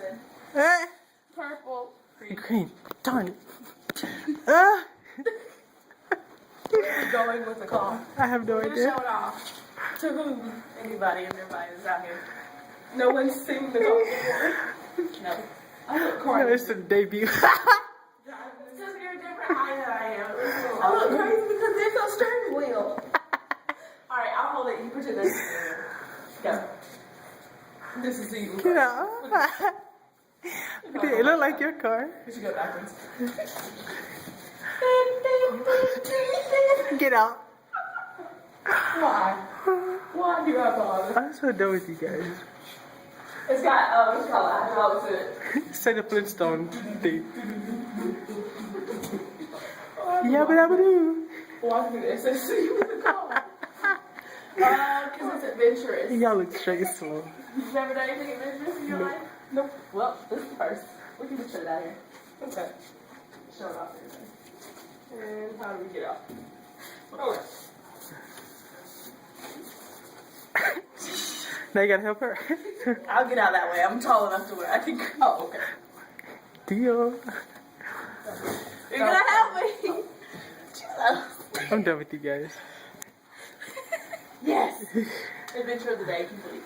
person. Eh, Purple. Green. green. Darn it. Where are we going with the car? I have no We're gonna show idea. it off. To who? Anybody and everybody that's out here. No one's seen the car before. No. I look No, crazy. it's the debut. It's because you're a different height than I am. I look crazy because there's no steering wheel. Alright, I'll hold it. You pretend this is Go. This is even Get crazy. out. It look like your car. We should go backwards. Get out. Why? Why do I bother? I'm so done with you guys. It's got, what's it called? Hydraulics in it. Say the Flintstone thing. Yabba dabba doo. Why do this? It's with the car. Because it's adventurous. Y'all look straight and slow. You've never done anything adventurous in your life? Nope. Well, this is the first. We can just put it out here. Okay. Show it off everything. And how do we get off? Okay. Now you gotta help her. I'll get out that way. I'm tall enough to where I can go. Oh, okay. Deal. You're gonna help me. I'm done with you guys. Yes. Adventure of the day complete.